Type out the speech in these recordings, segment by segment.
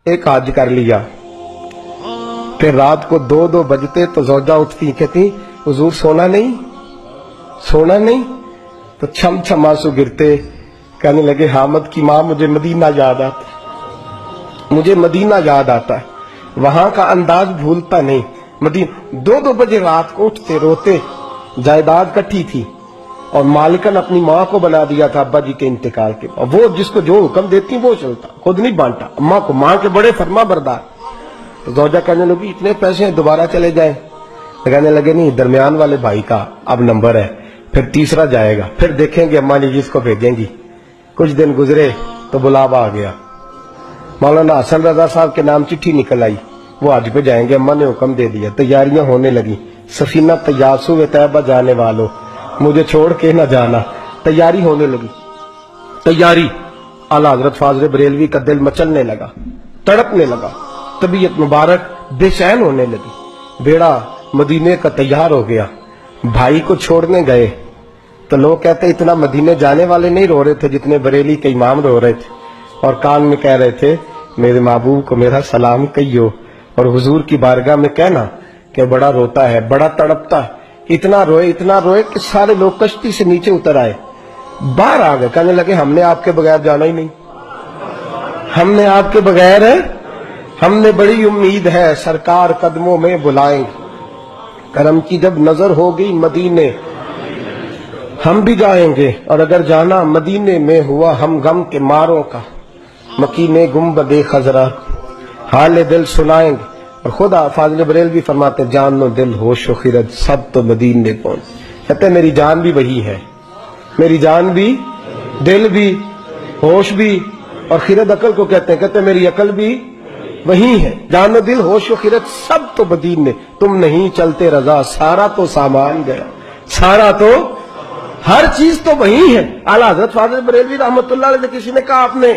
एक हज कर लिया। फिर रात को 2-2 बजते तो ज़ौजा उठती, कहती हुजूर सोना नहीं। तो छम छम आंसू गिरते, कहने लगे हामिद की माँ मुझे मदीना याद आता, वहां का अंदाज भूलता नहीं। मदीना 2-2 बजे रात को उठते रोते, जायदाद इकट्ठी थी और मालिकन अपनी माँ को बना दिया था अब्बा जी के इंतकाल के, और वो जिसको जो हुक्म देती वो चलता, खुद नहीं बांटा। अम्मा को, माँ के बड़े फरमा बरदार। तो ज़ौजा कहने लगी इतने पैसे हैं दोबारा चले जाएं। तो कहने लगे नहीं, दरमियान वाले भाई का अब नंबर है, फिर तीसरा जाएगा, फिर देखेंगे अम्मा जी जिसको भेजेंगी। कुछ दिन गुजरे तो बुलावा आ गया, मौलाना हसन रजा साहब के नाम चिट्ठी निकल आई, वो हज पे जाएंगे, अम्मा ने हुक्म दे दिया। तैयारियां होने लगी, सफीना तैयासु व तैयबा जाने वालों, मुझे छोड़ के न जाना। तैयारी होने लगी, तैयारी। आला हजरत फाजल बरेलवी का दिल मचलने लगा, तड़पने लगा, तबीयत मुबारक बेचैन होने लगी। बेड़ा मदीने का तैयार हो गया, भाई को छोड़ने गए तो लोग कहते इतना मदीने जाने वाले नहीं रो रहे थे जितने बरेली के इमाम रो रहे थे, और कान में कह रहे थे मेरे महबूब को मेरा सलाम कहियो, और हुजूर की बारगाह में कहना कि बड़ा रोता है, बड़ा तड़पता है। इतना रोए कि सारे लोग कश्ती से नीचे उतर आए, बाहर आ गए, कहने लगे हमने आपके बगैर जाना ही नहीं, हमने आपके बगैर है, हमने बड़ी उम्मीद है सरकार कदमों में बुलाएंगे, करम की जब नजर होगी मदीने हम भी जाएंगे, और अगर जाना मदीने में हुआ हम गम के मारों का, मकीने गुम्बदे खजरा हाल दिल सुनाएंगे। और खुदा फाजिल बरेलवी फरमाते जानो दिल होश खिरत सब तो मदीने पहुंच। कहते मेरी जान भी वही है, मेरी जान भी, दिल भी, होश भी, और खिरत अकल को कहते मेरी अकल भी वही है। जानो दिल होश खिरत सब तो मदीने, तुम नहीं चलते रजा सारा तो सामान गया, सारा तो हर चीज तो वही है। आला हजरत फाजिल बरेलवी रहमतुल्लाह अलैह से किसी ने कहा आपने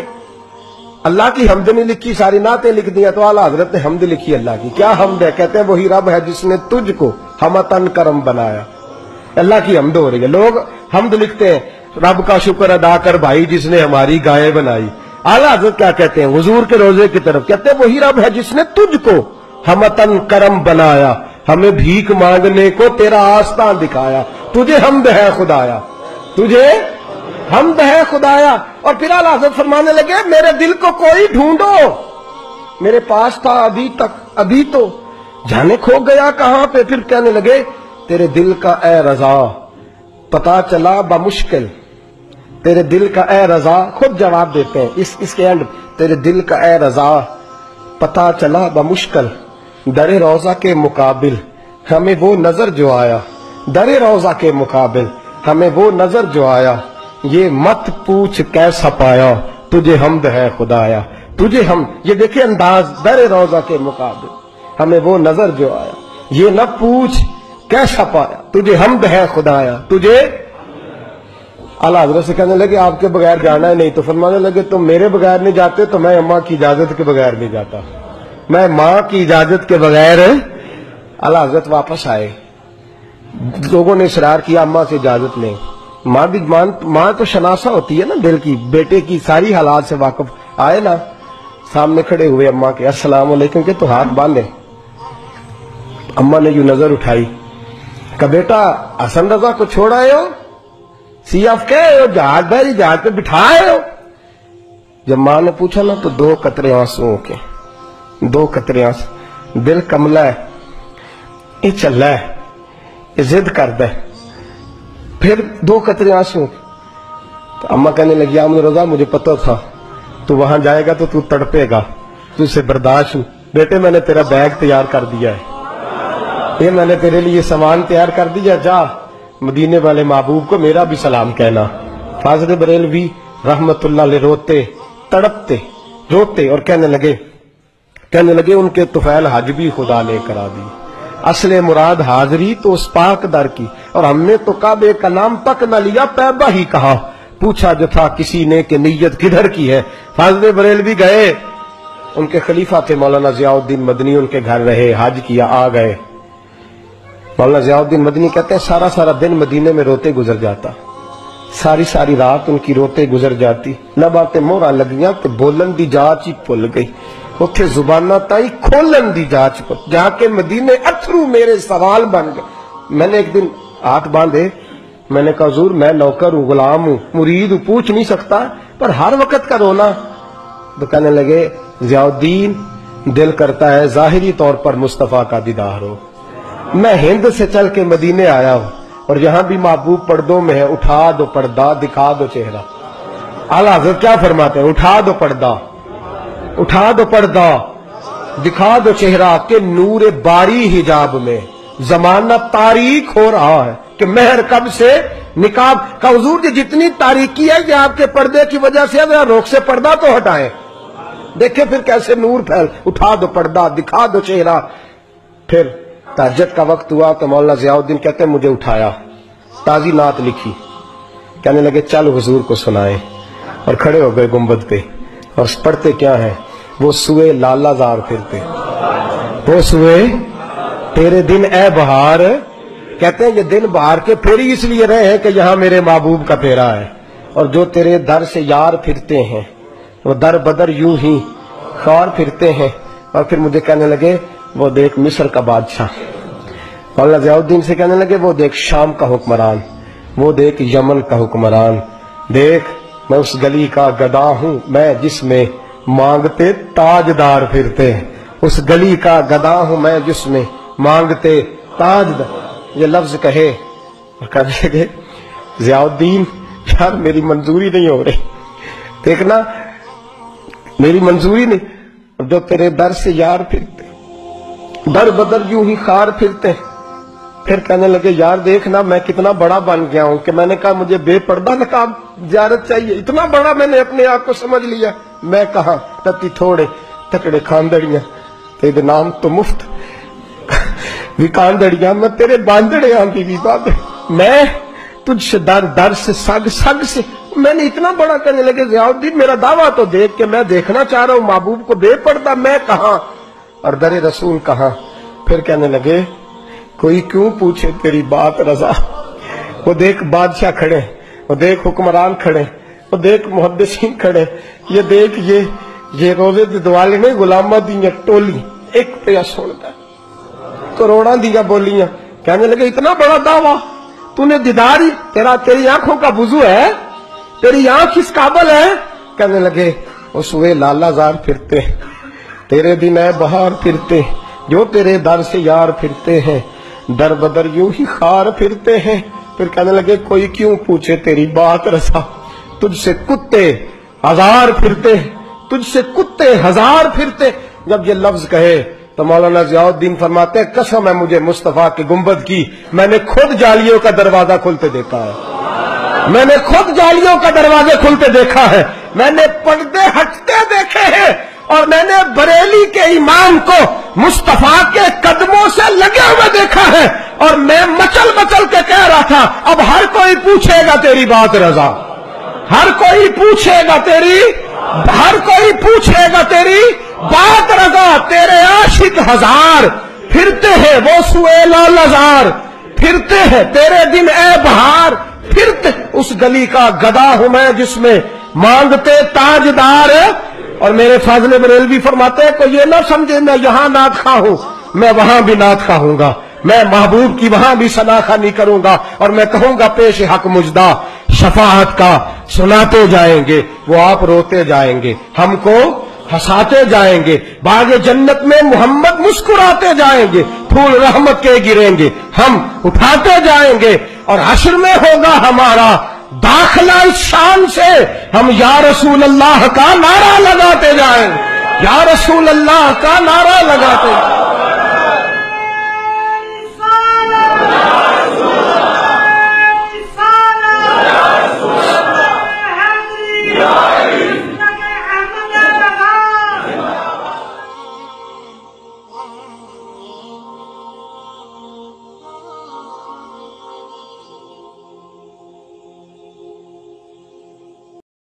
अल्लाह की हमद नहीं लिखी, सारी नातें लिख दिया, तो आला हजरत ने हमद लिखी अल्लाह की। क्या हमद है? कहते हैं वही रब है जिसने तुझको हमतन करम बनाया। अल्लाह की हमद हो रही है, लोग हमद लिखते हैं रब का शुक्र अदा कर भाई जिसने हमारी गाय बनाई। आला हजरत क्या कहते हैं हुजूर के रोजे की तरफ, कहते हैं वही रब है जिसने तुझको हमतन करम बनाया, हमें भीख मांगने को तेरा आस्था दिखाया, तुझे हमद है खुदाया, तुझे हमद है खुदाया। और फिर आला हज़रत फरमाने लगे मेरे दिल को कोई ढूंढो, मेरे पास था अभी तक, अभी तो जाने खो गया कहां पे। फिर कहने लगे तेरे दिल का ए रजा पता चला बमुश्किल, तेरे दिल का ए रजा, खुद जवाब देते हैं इसके एंड, तेरे दिल का ए रजा पता चला बमुश्किल, दरे रोजा के मुकाबिल हमें वो नजर जो आया, दरे रोजा के मुकाबिल हमें वो नजर जो आया, ये मत पूछ कैसा पाया, तुझे हमद है खुदाया, तुझे हम, ये देखिए अंदाज, दरे रोजा के मुकाबिल हमें वो नजर जो आया, ये न पूछ कैसा पाया, तुझे हमद है खुदाया, तुझे। आला हज़रत से कहने लगे आपके बगैर जाना है नहीं, तो फरमाने लगे तुम मेरे बगैर नहीं जाते तो मैं अम्मा की इजाजत के बगैर नहीं जाता, मैं माँ की इजाजत के बगैर। आला हज़रत वापस आए, लोगों ने इसरार किया अम्मा से इजाजत लें। माँ तो शनासा होती है ना दिल की, बेटे की सारी हालात से वाकिफ। आए ना, सामने खड़े हुए अम्मा के, अस्सलाम वालेकुम के, तो हाथ बांधे। अम्मा ने यूं नजर उठाई, कहा बेटा हसन रजा को छोड़ आए हो, सीएफ के हो, जहाज बैरी जहाज पे बिठाए हो। जब माँ ने पूछा ना तो 2 कतरे आंसुओं के, 2 कतरे आंसू, दिल कमला है, ये चल है, ये जिद करता है। फिर 2 कतरे आंसू, तो अम्मा कहने लगी आमद रजा मुझे पता था तू वहां जाएगा तो तू तड़पेगा, तुझसे बर्दाश्त हूं। बेटे मैंने तेरा बैग तैयार कर दिया है, ये मैंने तेरे लिए सामान तैयार कर दिया, जा मदीने वाले महबूब को मेरा भी सलाम कहना। फाजिल बरेलवी रहमतुल्लाह अलैह रोते तड़पते रोते और कहने लगे उनके तुफैल हज भी खुदा ने करा दी, असले मुराद हाजरी तो उस पाक दर की, और हमने तो काबे का नाम तक न लिया, पैबा ही कहा, पूछा जो था किसी ने कि नीयत किधर की है। फाजिल बरेलवी गए, उनके खलीफा थे मौलाना ज़ियाउद्दीन मदनी, उनके घर रहे, हज किया, आ गए। मौलाना ज़ियाउद्दीन मदनी कहते हैं सारा सारा दिन मदीने में रोते गुजर जाता, सारी सारी रात उनकी रोते गुजर जाती, लबाते मोहरा लगियां तो बोलन दी जाच ही भुल गई। اتھے زبانہ تائی کھولن دی جاچ کو جا کے مدینے اتھرو میرے سوال بن گئے. میں نے ایک دن ہاتھ باندھے, میں نے کہا حضور میں نوکر ہوں, غلام ہوں, مرید ہوں, پوچھ نہیں سکتا, پر ہر وقت کا رونا. تو کہنے لگے ضیاء الدین دل کرتا ہے ظاہری طور پر مصطفیٰ کا دیدار ہو. میں ہند سے چل کے مدینے آیا ہوں اور یہاں بھی محبوب پردوں میں ہے, اٹھا دو پردہ دکھا دو چہرہ. اعلیٰ حضرت کیا فرماتے ہیں, اٹھا دو پردہ, اٹھا دو پردہ دکھا دو چہرہ کہ نور باری حجاب میں زمانہ تاریک ہو رہا ہے کہ مہر کب سے نقاب کا. حضور جی جتنی تاریکی ہے یہ آپ کے پردے کی وجہ سے, ذرا روک سے پردہ تو ہٹائیں, دیکھیں پھر کیسے نور پھیل. اٹھا دو پردہ دکھا دو چہرہ. پھر تہجد کا وقت ہوا تو مولانا ضیاء الدین کہتے ہیں مجھے اٹھایا, تازی نعت لکھی, کہنے لگے چل حضور کو سنائیں, اور کھڑے ہو گئے گنبد پہ اور پڑھتے کیا ہیں, وہ سوئے لالا زار پھرتے, وہ سوئے تیرے دن اے بہار. کہتے ہیں یہ دن بہار کے پھیری اس لیے رہے ہیں کہ یہاں میرے محبوب کا پھیرا ہے, اور جو تیرے در سے یار پھرتے ہیں وہ در بدر یوں ہی خار پھرتے ہیں. اور پھر مجھے کہنے لگے وہ دیکھ مصر کا بادشاہ. مولانا ضیاء الدین سے کہنے لگے وہ دیکھ شام کا حکمران, وہ دیکھ یمن کا حکمران. دیکھ میں اس گلی کا گدا ہوں میں جس میں مانگتے تاجدار پھرتے ہیں, اس گلی کا گدا ہوں میں جس میں مانگتے تاجدار. یہ لفظ کہے اور کہنے لگے ضیاء الدین یار میری منظوری نہیں ہو رہی, دیکھنا میری منظوری نہیں. جو تیرے در سے یار پھرتے در بدر یوں ہی خار پھرتے. پھر کہنے لگے یار دیکھنا میں کتنا بڑا بن گیا ہوں کہ میں نے کہا مجھے بے پردہ نقاب زیارت چاہیے, اتنا بڑا میں نے اپنے آپ کو سمجھ لیا. میں کہاں تتی تھوڑے تکڑے کھاندڑیاں تیرے نام تو مفت بھی کاندڑیاں, میں تیرے باندڑے آندھی بھی بات, میں تجھ سے در در سے سگ سگ سے. میں نے اتنا بڑا کرنے لگے ضیاء الدین میرا دعویٰ تو دیکھ کہ میں دیکھنا چاہ رہا ہوں محبوب کو بے پردہ, میں کہاں اور در رسول کہاں. پھر کہنے لگے کوئی کیوں پوچھے تیری بات رضا. وہ دیکھ بادشاہ کھڑے, وہ دیکھ حکمران کھڑے, وہ دیکھ محدثین کھڑے, یہ دیکھ یہ روزے دی دوالے نہیں غلامہ دیاں ٹولی ایک پہ سنتا کروڑاں دیاں بولیاں. کہنے لگے اتنا بڑا دعویٰ تو نے دیداری, تیری آنکھوں کا وضو ہے, تیری آنکھ اس قابل ہے. کہنے لگے وہ سوئے لالا زار پھرتے, تیرے دن اے بہار پھرتے, جو تیرے در سے یار پھرتے ہیں در بدر یوں ہی خار پھرتے ہیں. پھر کہنے لگے کوئی کیوں پوچھے تیری بات رسا, تجھ سے کتے ہزار پھرتے, تجھ سے کتے ہزار پھرتے. جب یہ لفظ کہے تو مولانا ضیاء الدین فرماتے ہیں قسم ہے مجھے مصطفیٰ کے گنبد کی, میں نے خود جالیوں کا دروازہ کھلتے دیکھا ہے, میں نے خود جالیوں کا دروازے کھلتے دیکھا ہے, میں نے پردے ہٹتے دیکھے ہیں, اور میں نے بریلی کے امام کو مصطفیٰ کے قدموں سے لگے ہوئے دیکھا ہے. اور میں مچل مچل کے کہہ رہا تھا اب ہر کوئی پوچھے گا تیری بات رضا, ہر کوئی پوچھے گا تیری, ہر کوئی پوچھے گا تیری بات رضا. تیرے عاشق ہزار پھرتے ہیں وہ سوئے لالا زار پھرتے ہیں, تیرے دن اے بہار پھرتے, اس گلی کا گدا ہوں میں جس میں مانگتے تاجدار. اور میرے فاضل بریلوی فرماتے ہیں کوئی یہ نہ سمجھے میں یہاں نعت خواہ ہوں, میں وہاں بھی نعت خواہ ہوں گا, میں محبوب کی وہاں بھی ثنا خوانی کروں گا, اور میں کہوں گا پیش حق مجدہ شفاعت کا سناتے جائیں گے, وہ آپ روتے جائیں گے, ہم کو ہنساتے جائیں گے, باغ جنت میں محمد مسکراتے جائیں گے, پھول رحمت کے گریں گے, ہم اٹھاتے جائیں گے, اور حشر میں ہوگا ہمارا داخلہ اس شان سے, ہم یا رسول اللہ کا نعرہ لگاتے جائیں, یا رسول اللہ کا نعرہ لگاتے جائیں.